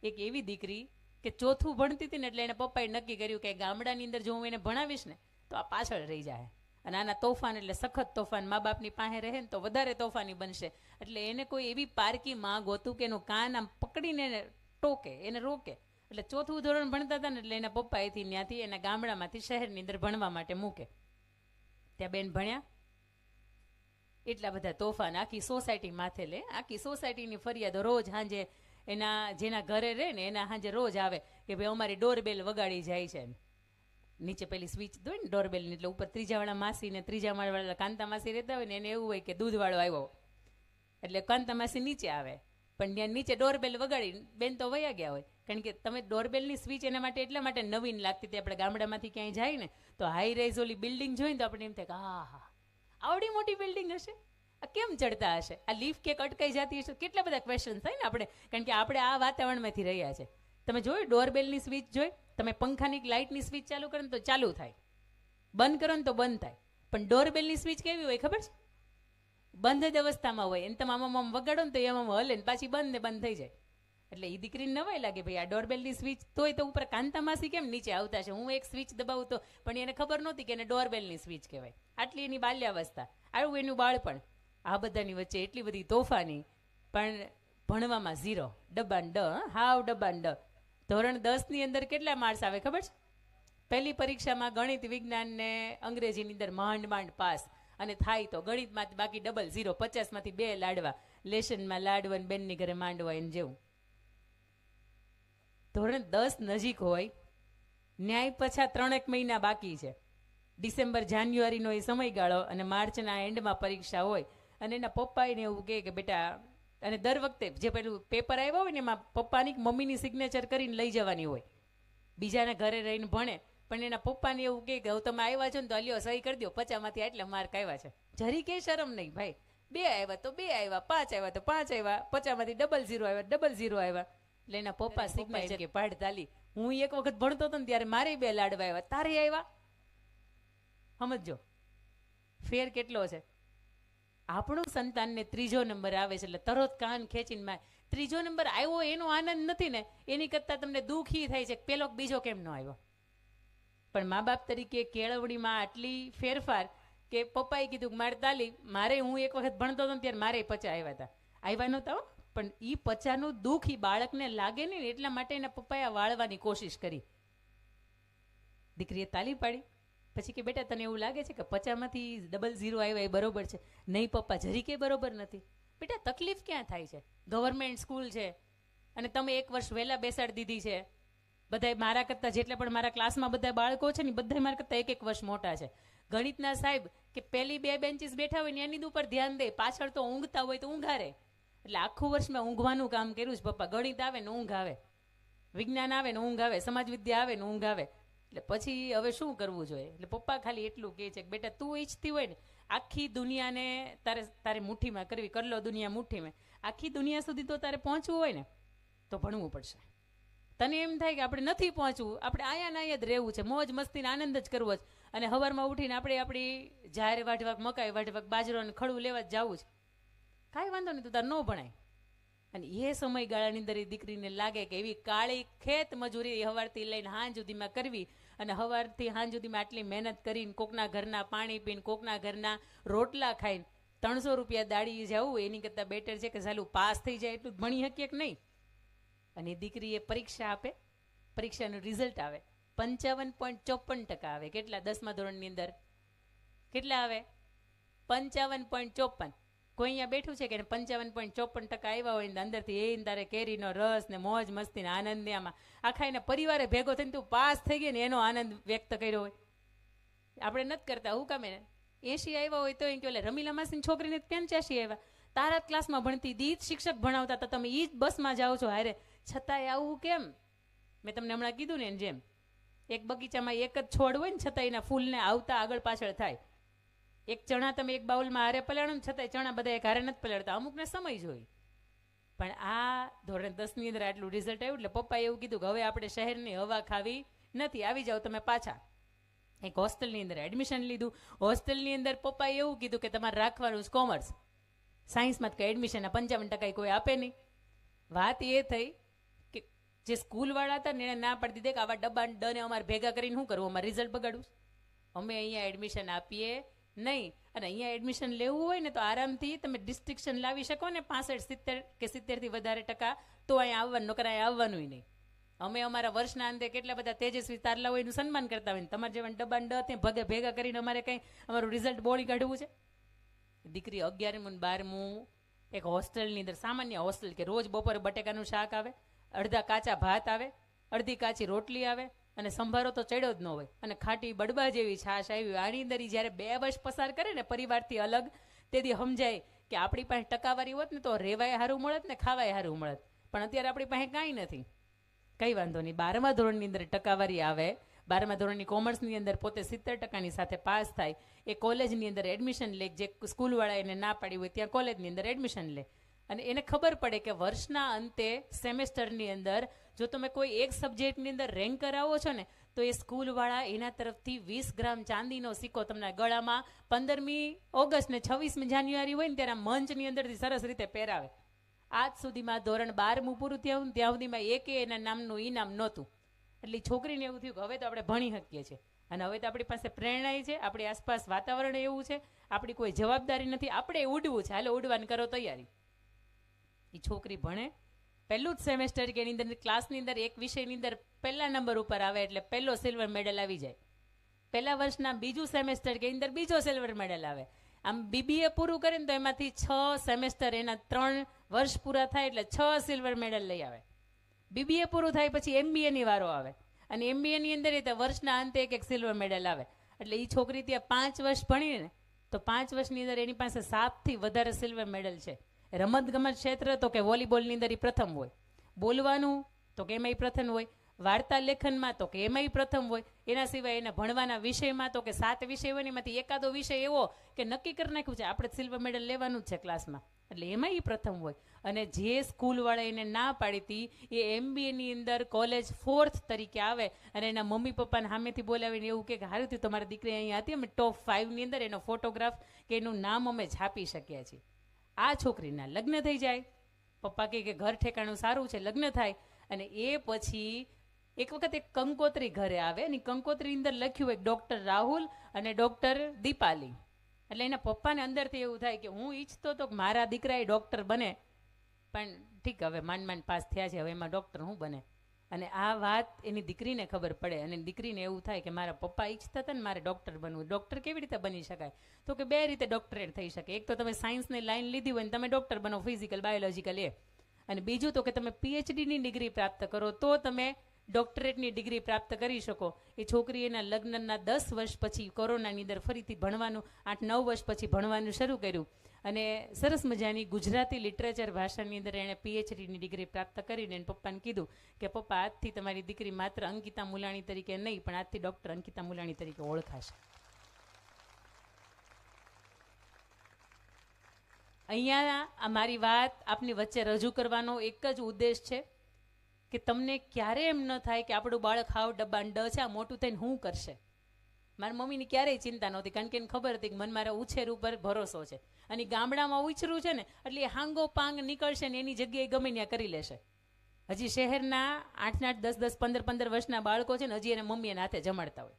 એક એવી દીકરી કે ચોથું ભણતી હતી ને એટલે એને પપ્પાએ નક્કી કર્યું કે ગામડાની અંદર જો હું એને ભણાવીશ ને તો આ પાછળ રહી જાય, અને આના તોફાન એટલે સખત તોફાન, મા બાપની પાસે રહે ને તો વધારે તોફાની બનશે. એટલે એને કોઈ એવી પારકી માં ગોતું કે એનું કાન આમ પકડીને એને ટોકે, એને રોકે. એટલે ચોથું ધોરણ ભણતા હતા ને એટલે એના પપ્પા એથી ત્યાંથી એના ગામડામાંથી શહેરની અંદર ભણવા માટે મૂકે. ત્યાં બેન ભણ્યા, એટલા બધા તોફાન આખી સોસાયટી માથે લે. આખી સોસાયટીની ફરિયાદો રોજ સાંજે એના જેના ઘરે રહે ને એના સાંજે રોજ આવે કે ભાઈ અમારી ડોરબેલ વગાડી જાય છે. નીચે પેલી સ્વિચ દોય ને ડોરબેલની, એટલે ઉપર ત્રીજાવાળા માસી ને ત્રીજા માળવાળા કાંતા માસી રહેતા હોય ને એને એવું હોય કે દૂધવાળો આવ્યો એટલે કાંતા માસી નીચે આવે, પણ ત્યાં નીચે ડોરબેલ વગાડી બેન તો વયા ગયા હોય. કારણ કે તમે ડોરબેલની સ્વિચ એના માટે એટલા માટે નવીન લાગતી હતી. આપણે ગામડામાંથી ક્યાંય જાય ને તો હાઈ રાઇઝ ઓલી બિલ્ડિંગ જોઈને તો આપણે એમ થાય કે હા હા આવડી મોટી બિલ્ડિંગ હશે, આ કેમ ચડતા હશે, આ લિફ્ટ કેક અટકાઈ જતી હશે, કેટલા બધા ક્વેશ્ચન થાય ને આપણે. કારણ કે આપણે આ વાતાવરણમાંથી રહ્યા છે. તમે જોયું ડોરબેલની સ્વિચ જોઈ, તમે પંખાની લાઇટની સ્વિચ ચાલુ કરો ને તો ચાલુ થાય, બંધ કરો ને તો બંધ થાય. પણ ડોરબેલની સ્વિચ કેવી હોય ખબર છે? બંધ જ અવસ્થામાં હોય, એને તમે આમ વગાડો ને તો એમાં હલે ને પાછી બંધ ને બંધ થઈ જાય. એટલે એ દીકરીને નવાઈ લાગે ભાઈ આ ડોરબેલની સ્વિચ તોય તો ઉપર કાંતા માસી કેમ નીચે આવતા છે, હું એક સ્વિચ દબાવું તો. પણ એને ખબર નહોતી કે એને ડોરબેલની સ્વિચ કહેવાય. આટલી એની બાલ્યાવસ્થા, આવું એનું બાળપણ. આ બધાની વચ્ચે એટલી બધી તોફાની, પણ ભણવામાં ઝીરો, ડબ્બાન ડ, હાવ ડબ્બાન ડ. ધોરણ 10 ની અંદર કેટલા માર્ક્સ આવે ખબર છે? પહેલી પરીક્ષામાં ગણિત વિજ્ઞાન ને અંગ્રેજીની અંદર માંડ માંડ પાસ, અને થાય તો ગણિતમાં બાકી ડબલ 0, 50માંથી 2 લાડવા, લેશનમાં લાડવા બેનની ઘરે માંડવા એને જેવું. ધોરણ 10 નજીક હોય, ન્યાય પછા 3 મહિના બાકી છે. ડિસેમ્બર જાન્યુઆરીનો એ સમયગાળો અને માર્ચના એન્ડમાં પરીક્ષા હોય, અને એના પપ્પાને એવું કહે કે બેટા, અને દર વખતે જે પેલું પેપર આવ્યા હોય ને એમાં પપ્પાની મમ્મીની સિગ્નેચર કરીને લઈ જવાની હોય. બીજાના ઘરે રહીને ભણે, પણ એના પપ્પાને એવું કહે કે હવે તમે આવ્યા છો ને તો અલ્યો સહી કરી દો, 50માંથી આટલા માર્ક આવ્યા છે. જરી કે શરમ નહીં ભાઈ, 2 આવ્યા તો 2 આવ્યા, 5 આવ્યા તો 5 આવ્યા, 50માંથી ડબલ 0 આવ્યા, ડબલ 0 આવ્યા. એટલે એના પપ્પા સિગ્નેચર કે પાડ તાલી, હું એક વખત ભણતો હતો ને ત્યારે મારે 2 લાડવા આવ્યા, તારે આવ્યા. સમજો ફેર કેટલો છે. આપણું સંતાનને 3જો નંબર આવે છે એટલે તરત કાન ખેંચીને માં 3જો નંબર આવ્યો એનો આનંદ નથી ને, એની કરતાં તમને દુઃખી થાય છે પેલો બીજો કેમ ન આવ્યો. પણ મા બાપ તરીકે કેળવણીમાં આટલી ફેરફાર કે પપ્પાએ કીધું મારે તાલી, મારે હું એક વખત ભણતો હતો ત્યારે મારે 50 આવ્યા હતા, આવ્યા નહોતા. પણ એ 50નું દુઃખ એ બાળકને લાગે નહીં ને એટલા માટે એના પપ્પાએ વાળવાની કોશિશ કરી. દીકરીએ તાલી પાડી. પછી કે બેટા તને એવું લાગે છે કે 50માંથી ડબલ 0 આવ્યા એ બરોબર છે? નહીં પપ્પા, જરી કે બરોબર નથી. બેટા તકલીફ ક્યાં થાય છે? ગવર્મેન્ટ સ્કૂલ છે અને તમે 1 વર્ષ વહેલા બેસાડી દીધી છે. બધા મારા કરતાં જેટલા પણ મારા ક્લાસમાં બધા બાળકો છે ને બધા મારા કરતાં 1 વર્ષ મોટા છે. ગણિતના સાહેબ કે પહેલી 2 બેન્ચીસ બેઠા હોય ને એની ઉપર ધ્યાન દે, પાછળ તો ઊંઘતા હોય તો ઊંઘા રહે. એટલે આખું વર્ષ મેં ઊંઘવાનું કામ કર્યું છે પપ્પા. ગણિત આવે ને ઊંઘ આવે, વિજ્ઞાન આવે ને ઊંઘ આવે, સમાજ વિદ્યા આવે ને ઊંઘ આવે. એટલે પછી હવે શું કરવું જોઈએ? એટલે પપ્પા ખાલી એટલું કહે છે કે બેટા તું ઈચ્છતી હોય ને આખી દુનિયાને તારે મુઠ્ઠીમાં કરવી, કર લો દુનિયા મુઠ્ઠીમાં. આખી દુનિયા સુધી તો તારે પહોંચવું હોય ને તો ભણવું પડશે. તને એમ થાય કે આપણે નથી પહોંચવું, આપણે આયા ને આયા જ રહેવું છે, મોજ મસ્તીને આનંદ જ કરવો છે, અને સવારમાં ઉઠીને આપણે આપણી જાહેર વાઢવાક, મકાઈ વાઢવાક, બાજરો અને ખડું લેવા જ જવું છે, કાંઈ વાંધો નહીં, તો તાર ન ભણાય. અને એ સમયગાળાની અંદર એ દીકરીને લાગે કે એવી કાળી ખેત મજૂરી સવારથી લઈને હાંજ સુધીમાં કરવી, અને સવારથી હાંજ સુધીમાં આટલી મહેનત કરીને કોકના ઘરના પાણી પીને, કોકના ઘરના રોટલા ખાઈને 300 રૂપિયા દાડી જવું એની કરતાં બેટર છે કે ચાલું પાસ થઈ જાય એટલું ભણી શકીએ કે નહીં. અને દીકરીએ પરીક્ષા આપે, પરીક્ષાનું રિઝલ્ટ આવે 55.54% આવે. કેટલા? 10મા ધોરણની અંદર કેટલા આવે? 55.54. કોઈ અહીંયા બેઠું છે કે 55.54% આવ્યા હોય ને અંદરથી એ તારે કેરીનો રસ ને મોજ મસ્તી ને આનંદ ને આમાં આખા એના પરિવારે ભેગો થઈને તું પાસ થઈ ગઈ ને એનો આનંદ વ્યક્ત કર્યો હોય? આપણે નથી કરતા. હું કામે 80 આવ્યા હોય તો એમ કે રમીલા માસીની છોકરીને 85 આવ્યા, તારા ક્લાસમાં ભણતી દીત શિક્ષક ભણાવતા હતા, તમે એ જ બસમાં જાઓ છો હારે, છતાંય આવું કેમ? મેં તમને હમણાં કીધું ને એમ જેમ એક બગીચામાં એક જ છોડ હોય ને છતાં એના ફૂલને આવતા આગળ પાછળ થાય. એક ચણા તમે એક બાઉલમાં હારે પલાળો ને છતાંય ચણા બધા એક હારે નથી પલાળતા, અમુકને સમય જોઈ. પણ આ ધોરણ 10ની અંદર આટલું રિઝલ્ટ આવ્યું એટલે પપ્પાએ એવું કીધું કે હવે આપણે શહેરની હવા ખાવી નથી, આવી જાઓ તમે પાછા. એક હોસ્ટેલની અંદર એડમિશન લીધું. હોસ્ટેલની અંદર પપ્પાએ એવું કીધું કે તમારે રાખવાનું છે કોમર્સ, સાયન્સમાં કંઈ એડમિશનના 55% કોઈ આપે નહીં. વાત એ થઈ કે જે સ્કૂલવાળા હતા ને એને ના પાડી દીધી કે આવા ડબ્બા ડને અમારે ભેગા કરીને શું કરવું, અમારે રિઝલ્ટ બગાડવું, અમે અહીંયા એડમિશન આપીએ નહીં. અને અહીંયા એડમિશન લેવું હોય ને તો આરામથી તમે ડિસ્ટિંક્શન લાવી શકો ને 65, 70 કે 70થી વધારે ટકા, તો અહીંયા આવવાનું, નકર અહીંયા આવવાનું નહીં. અમે અમારા વર્ષના અંતે કેટલા બધા તેજસ્વી તારલા હોય એનું સન્માન કરતા હોય ને તમારે જેવા ડબ્બા ડ ભેગા કરીને અમારે કંઈ અમારું રિઝલ્ટ બોળી કાઢવું છે. દીકરી 11મું ને 12મું એક હોસ્ટેલની અંદર, સામાન્ય હોસ્ટેલ કે રોજ બપોરે બટેકાનું શાક આવે, અડધા કાચા ભાત આવે, અડધી કાચી રોટલી આવે અને સંભારો તો ચડ્યો જ ન હોય અને ખાટી બડબા જેવી છાશ આવી. આની અંદર જ્યારે 2 વર્ષ પસાર કરે ને પરિવારથી અલગ, તેથી સમજાય કે આપણી પાસે ટકાવારી હોત ને તો રેવાય સારું મળત ને ખાવાય સારું મળત. પણ અત્યારે આપણી પાસે કાંઈ નથી. કંઈ વાંધો નહીં, 12મા ધોરણની અંદર ટકાવારી આવે, 12મા ધોરણની કોમર્સની અંદર પોતે 70% સાથે પાસ થાય, એ કોલેજની અંદર એડમિશન લે, જે સ્કૂલવાળા એને ના પાડી હોય ત્યાં કોલેજની અંદર એડમિશન લે. અને એને ખબર પડે કે વર્ષના અંતે સેમેસ્ટરની અંદર જો તમે કોઈ એક સબ્જેક્ટની અંદર રેન્ક કરાવો છો ને તો એ સ્કૂલવાળા એના તરફથી 20 ગ્રામ ચાંદીનો સિક્કો તમને ગળામાં 15મી ઓગસ્ટ ને 26મી જાન્યુઆરી હોય ને ત્યારે મંચની અંદરથી સરસ રીતે પહેરાવે. આજ સુધીમાં ધોરણ 12મું પૂરું થયું ત્યાં સુધીમાં એકે એના નામનું ઇનામ નહોતું. એટલે છોકરીને એવું થયું કે હવે તો આપણે ભણી શકીએ છીએ અને હવે તો આપણી પાસે પ્રેરણા છે, આપણી આસપાસ વાતાવરણ એવું છે, આપણી કોઈ જવાબદારી નથી, આપણે ઉડવું છે, હાલો ઉડવાની કરો તૈયારી. એ છોકરી ભણે, પહેલું જ સેમેસ્ટર કે એની અંદર ક્લાસની અંદર એક વિષયની અંદર પહેલા નંબર ઉપર આવે એટલે પહેલો સિલ્વર મેડલ આવી જાય. પહેલા વર્ષના બીજું સેમેસ્ટર કે એની અંદર બીજો સિલ્વર મેડલ આવે. આમ બીબીએ પૂરું કરે ને તો એમાંથી 6 સેમેસ્ટર, એના 3 વર્ષ પૂરા થાય એટલે 6 સિલ્વર મેડલ લઈ આવે. બીબીએ પૂરું થાય પછી એમબીએની વારો આવે અને એમબીએની અંદર એ વર્ષના અંતે એક સિલ્વર મેડલ આવે. એટલે એ છોકરી ત્યાં 5 વર્ષ ભણી ને તો 5 વર્ષની અંદર એની પાસે 7થી વધારે સિલ્વર મેડલ છે. રમતગમત ક્ષેત્ર તો કે વોલીબોલની અંદર એ પ્રથમ હોય, બોલવાનું તો કે એમાં પ્રથમ હોય, વાર્તા લેખનમાં તો કે એમાં પ્રથમ હોય, એના સિવાય એના ભણવાના વિષયમાં તો કે 7 વિષય હોય ને એમાંથી એકાદો વિષય એવો કે નક્કી કરી નાખ્યું છે આપણે સિલ્વર મેડલ લેવાનું જ છે ક્લાસમાં, એટલે એમાં એ પ્રથમ હોય. અને જે સ્કૂલવાળા એને ના પાડી હતી એ એમબીએની અંદર કોલેજ 4th તરીકે આવે અને એના મમ્મી પપ્પાને સામેથી બોલાવીને એવું કે સારું થયું તમારી દીકરી અહીંયા હતી, અમે ટોપ 5ની અંદર એનો ફોટોગ્રાફ કે એનું નામ અમે છાપી શક્યા છીએ. આ છોકરીના લગ્ન થઈ જાય, પપ્પા કહે કે ઘર ઠેકાણું સારું છે, લગ્ન થાય અને એ પછી એક વખત એક કંકોત્રી ઘરે આવે અને કંકોત્રી અંદર લખ્યું એક ડૉક્ટર રાહુલ અને ડૉક્ટર દીપાલી. એટલે એના પપ્પાને અંદરથી એવું થાય કે હું ઈચ્છતો હતો કે મારા દીકરા એ ડૉક્ટર બને, પણ ઠીક હવે માંડ પાસ થયા છે, હવે એમાં ડૉક્ટર હું બને. અને આ વાત એની દીકરીને ખબર પડે અને દીકરીને એવું થાય કે મારા પપ્પા ઈચ્છતા હતા ને મારે ડૉક્ટર બનવું. ડૉક્ટર કેવી રીતે બની શકાય? તો કે 2 રીતે ડૉક્ટરેટ થઈ શકે. એક તો તમે સાયન્સની લાઈન લીધી હોય ને તમે ડૉક્ટર બનો, ફિઝિકલ બાયોલોજીકલ એ, અને બીજું તો કે તમે પીએચડીની ડિગ્રી પ્રાપ્ત કરો તો તમે ડૉક્ટરેટની ડિગ્રી પ્રાપ્ત કરી શકો. એ છોકરી એના લગ્નના 10 વર્ષ પછી કોરોનાની અંદર ફરીથી ભણવાનું, 8-9 વર્ષ પછી ભણવાનું શરૂ કર્યું અને સરસ મજાની ગુજરાતી લિટરેચર ભાષાની અંદર એણે પીએચડીની ડિગ્રી પ્રાપ્ત કરીને એને પપ્પાને કીધું કે પપ્પા આજથી તમારી દીકરી માત્ર અંકિતા મુલાણી તરીકે નહીં પણ આજથી ડૉક્ટર અંકિતા મુલાણી તરીકે ઓળખાશે. અહીંયા આ મારી વાત આપની વચ્ચે રજૂ કરવાનો એક જ ઉદ્દેશ છે કે તમને ક્યારે એમ ન થાય કે આપણું બાળક હાવ ડબ્બાન ડ છે, આ મોટું થઈને શું કરશે. મારી મમ્મીની ક્યારેય ચિંતા નહોતી કારણ કે એને ખબર હતી કે મને મારા ઉછેર ઉપર ભરોસો છે અને ગામડામાં ઉછરું છે ને એટલે એ હાંગો પાંગ નીકળશે ને એની જગ્યાએ ગમે ત્યાં કરી લેશે. હજી શહેરના 8-8, 10-10, 15-15 વર્ષના બાળકો છે ને હજી એને મમ્મી એના હાથે જમાડતા હોય.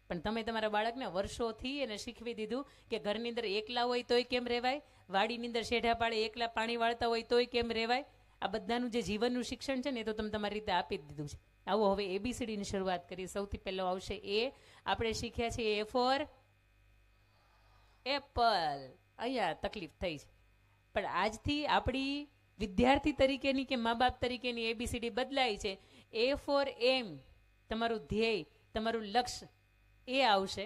પણ તમે તમારા બાળકને વર્ષોથી એને શીખવી દીધું કે ઘરની અંદર એકલા હોય તોય કેમ રહેવાય, વાડીની અંદર શેઢા પાડે એકલા પાણી વાળતા હોય તોય કેમ રહેવાય. આ બધાનું જે જીવનનું શિક્ષણ છે ને એ તો તમે તમારી રીતે આપી જ દીધું છે. આવો હવે એબીસીડીની શરૂઆત કરી. સૌથી પહેલો આવશે એ. આપણે શીખ્યા છીએ એ ફોર એપલ. અહીંયા તકલીફ થઈ છે પણ આજથી આપણી વિદ્યાર્થી તરીકેની કે મા બાપ તરીકેની એબીસીડી બદલાય છે. એ ફોર એમ, તમારું ધ્યેય, તમારું લક્ષ્ય એ આવશે.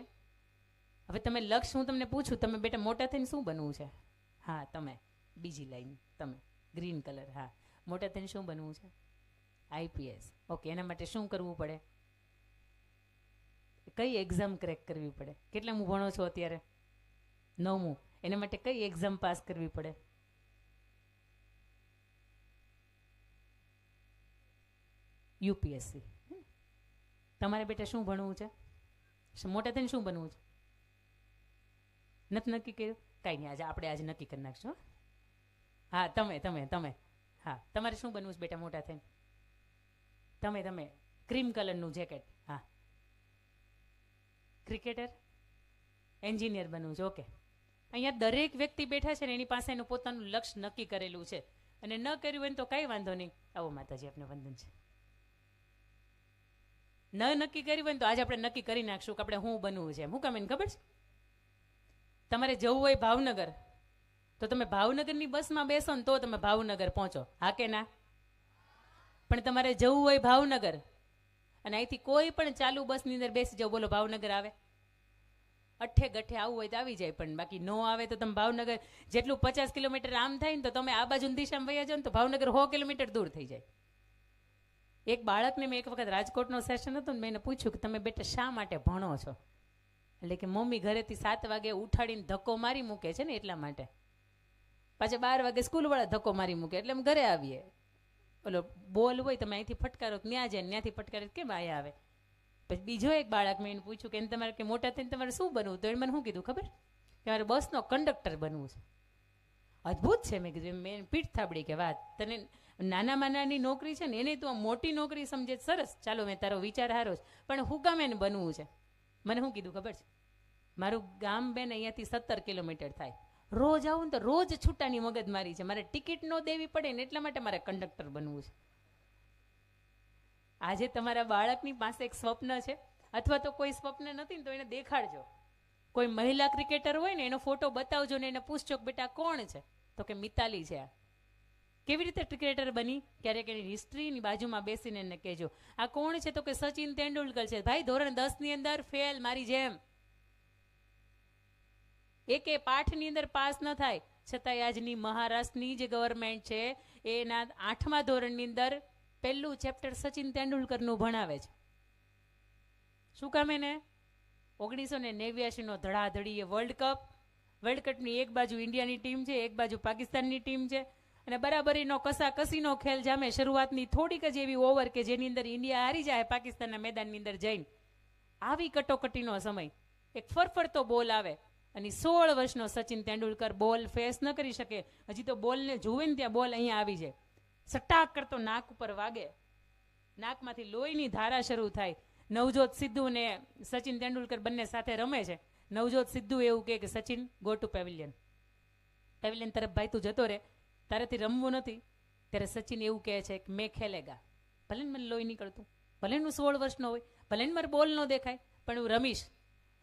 હવે તમે લક્ષ્ય હું તમને પૂછું, તમે બેટા મોટા થઈને શું બનવું છે? હા તમે બીજી લાઈન, તમે ગ્રીન કલર, હા મોટા થઈને શું બનવું છે? આઈપીએસ. ઓકે, એના માટે શું કરવું પડે? કઈ એક્ઝામ ક્રેક કરવી પડે? કેટલામું ભણો છો અત્યારે? 9મું. એના માટે કઈ એક્ઝામ પાસ કરવી પડે? યુપીએસસી. તમારે બેટા શું ભણવું છે? મોટા થઈને શું બનવું છે? નથી નક્કી કર્યું? કાંઈ નહીં, આપણે આજે નક્કી કરી નાખશું. હા તમે હા તમારે શું બનવું છે બેટા મોટા થઈને? તમે ક્રીમ કલરનું જેકેટ, હા, ક્રિકેટર, એન્જિનિયર બનવું છે, ઓકે. અહીંયા દરેક વ્યક્તિ બેઠા છે ને એની પાસે એનું પોતાનું લક્ષ્ય નક્કી કરેલું છે, અને ન કર્યું હોય તો કાંઈ વાંધો નહીં. આવો માતાજી આપને વંદન છે. ન નક્કી કર્યું હોય તો આજે આપણે નક્કી કરી નાખશું કે આપણે હું બનવું છે. હું કામ એને ખબર છે? તમારે જવું હોય ભાવનગર, તો તમે ભાવનગરની બસમાં બેસો ને તો તમે ભાવનગર પહોંચો, હા કે ના? પણ તમારે જવું હોય ભાવનગર અને અહીંથી કોઈ પણ ચાલુ બસની અંદર બેસી જાવ, બોલો ભાવનગર આવે? અઠે ગઠે આવવું હોય તો આવી જાય, પણ બાકી ન આવે તો તમે ભાવનગર જેટલું 50 કિલોમીટર આમ થાય ને તો તમે આ બાજુની દિશામાં વયા જાઓ ને તો ભાવનગર 100 કિલોમીટર દૂર થઈ જાય. એક બાળકને મેં એક વખત રાજકોટનો સેશન હતો ને મેં એને પૂછ્યું કે તમે બેટા શા માટે ભણો છો? એટલે કે મમ્મી ઘરેથી 7 વાગે ઉઠાડીને ધક્કો મારી મૂકે છે ને એટલા માટે. પાછા 12 વાગે સ્કૂલવાળા ધક્કો મારી મૂકે એટલે અમે ઘરે આવીએ. ઓલો બોલ હોય તમે અહીંથી ફટકારો ત્યાં જાય, ત્યાંથી ફટકારો કેમ આયા આવે? પછી બીજો એક બાળક મેં એને પૂછ્યું કે એને તમારે કે મોટા થઈને તમારે શું બનવું? તો એને મને શું કીધું ખબર? કે મારે બસનો કંડક્ટર બનવું છે. અદ્ભુત છે. મેં કીધું, મેં પીઠ થાબડી કે વાત, તને નાનામાં નાની નોકરી છે ને એને તું મોટી નોકરી સમજે, સરસ, ચાલો મેં તારો વિચાર હારો છે, પણ હું કામ એને બનવું છે? મને શું કીધું ખબર છે? મારું ગામ બેન અહીંયાથી 17 કિલોમીટર થાય, રોજ આવું ને તો રોજ છૂટાની મગજમારી છે, મારે ટિકિટ ન દેવી પડે ને એટલા માટે મારે કંડક્ટર બનવું છે. આજે તમારા બાળકની પાસે એક સ્વપ્ન છે, અથવા તો કોઈ સ્વપ્ન નથી ને તો એને દેખાડજો. કોઈ મહિલા ક્રિકેટર હોય ને એનો ફોટો બતાવજો ને એને પૂછજો કે બેટા કોણ છે? તો કે મિતાલી છે. આ કેવી રીતે ક્રિકેટર બની? ક્યારેક એની હિસ્ટ્રીની બાજુમાં બેસીને એને કહેજો. આ કોણ છે? તો કે સચિન તેંડુલકર છે. ભાઈ ધોરણ 10ની અંદર ફેલ, મારી જેમ એકે પાઠની અંદર પાસ ન થાય છતાંય આજની મહારાષ્ટ્રની જે ગવર્મેન્ટ છે એના 8મા ધોરણની અંદર પહેલું ચેપ્ટર સચિન તેંડુલકરનું ભણાવે છે. શું કામ? એને 1989નો ધડાધડી વર્લ્ડ કપની એક બાજુ ઇન્ડિયાની ટીમ છે, એક બાજુ પાકિસ્તાનની ટીમ છે, અને બરાબરીનો કસાકસીનો ખેલ જામે. શરૂઆતની થોડીક જ એવી ઓવર કે જેની અંદર ઇન્ડિયા હારી જાય પાકિસ્તાનના મેદાનની અંદર જઈને. આવી કટોકટીનો સમય, એક ફરફરતો બોલ આવે અને 16 વર્ષનો સચિન તેંડુલકર બોલ ફેસ ન કરી શકે. હજી તો બોલને જુએ ને ત્યાં બોલ અહીંયા આવી જાય, સટાક કરતો નાક ઉપર વાગે, નાકમાંથી લોહીની ધારા શરૂ થાય. નવજોત સિદ્ધુ ને સચિન તેંડુલકર બંને સાથે રમે છે. નવજોત સિદ્ધુ એવું કહે કે સચિન ગો ટુ પેવિલિયન તરફ ભાઈ તું જતો રહે, તારાથી રમવું નથી. ત્યારે સચિન એવું કહે છે કે મેં ખેલેગા, ભલે મને લોહી નીકળતું, ભલે હું 16 વર્ષનો હોય, ભલે મારે બોલ ન દેખાય, પણ હું રમીશ.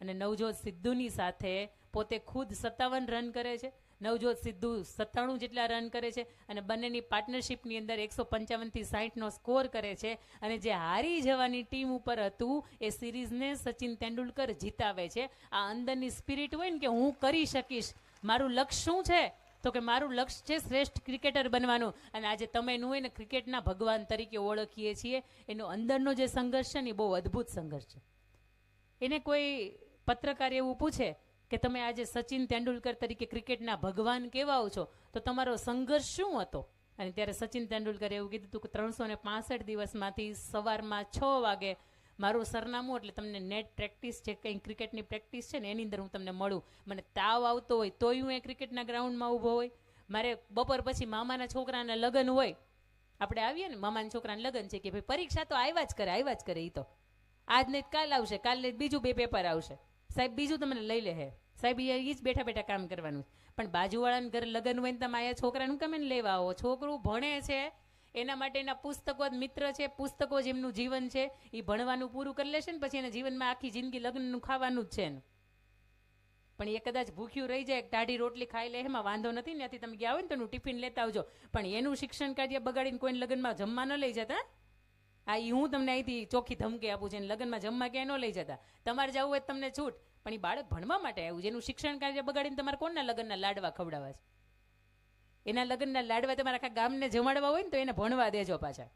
અને નવજોત સિદ્ધુની સાથે પોતે ખુદ 57 રન કરે છે, નવજોત સિદ્ધુ 97 જેટલા રન કરે છે, અને બંનેની પાર્ટનરશિપની અંદર 155 થી 60નો સ્કોર કરે છે. અને જે હારી જવાની ટીમ ઉપર હતું એ સિરીઝને સચિન તેંડુલકર જીતાવે છે. આ અંદરની સ્પિરિટ હોય ને કે હું કરી શકીશ, મારું લક્ષ્ય શું છે? તો કે મારું લક્ષ્ય છે શ્રેષ્ઠ ક્રિકેટર બનવાનું. અને આજે તમે એનું હોય ને ક્રિકેટના ભગવાન તરીકે ઓળખીએ છીએ. એનો અંદરનો જે સંઘર્ષ છે ને એ બહુ અદ્ભુત સંઘર્ષ છે. એને કોઈ પત્રકાર એવું પૂછે કે તમે આજે સચિન તેંડુલકર તરીકે ક્રિકેટના ભગવાન કહેવાઓ છો, તો તમારો સંઘર્ષ શું હતો? અને ત્યારે સચિન તેંડુલકરે એવું કીધું હતું કે 365 દિવસમાંથી સવારમાં 6 વાગે મારું સરનામું, એટલે તમને નેટ પ્રેક્ટિસ છે, કંઈ ક્રિકેટની પ્રેક્ટિસ છે ને એની અંદર હું તમને મળું. મને તાવ આવતો હોય તોય હું એ ક્રિકેટના ગ્રાઉન્ડમાં ઊભો હોય. મારે બપોર પછી મામાના છોકરાના લગ્ન હોય, આપણે આવીએ ને મામાના છોકરાના લગ્ન છે કે ભાઈ પરીક્ષા તો આવ્યા જ કરે, એ તો આજ નહીં કાલ આવશે, કાલ નહીં બીજું 2 પેપર આવશે, સાહેબ બીજું તમને લઈ લે હે સાહેબ, એ જ બેઠા બેઠા કામ કરવાનું. પણ બાજુવાળાના ઘરે લગ્ન હોય ને તમે આયા છોકરાનું કેમ લેવા આવો? છોકરું ભણે છે, એના માટે એના પુસ્તકો જ મિત્ર છે, પુસ્તકો જ એમનું જીવન છે. એ ભણવાનું પૂરું કરી લેશે ને પછી એના જીવનમાં આખી જિંદગી લગ્નનું ખાવાનું જ છે ને. પણ એ કદાચ ભૂખ્યું રહી જાય, ટાઢી રોટલી ખાઈ લે, એમાં વાંધો નથી. ત્યાંથી તમે ગયા હોય ને તો એનું ટિફિન લેતા આવજો, પણ એનું શિક્ષણ કાર્ય બગાડીને કોઈને લગ્નમાં જમવા ન લઈ જતા. હું તમને અહીંથી ચોખ્ખી ધમકી આપું છું, લગ્નમાં જમવા ક્યાંય ન લઈ જતા. તમારે જવું હોય તમને છૂટ, પણ એ બાળક ભણવા માટે આવ્યું છે. એનું શિક્ષણ કાર્ય બગાડીને તમારે કોના લગ્નના લાડવા ખવડાવવા છે? એના લગ્નના લાડવા તમારા આખા ગામને જમાડવા હોય ને તો એને ભણવા દેજો પાછા.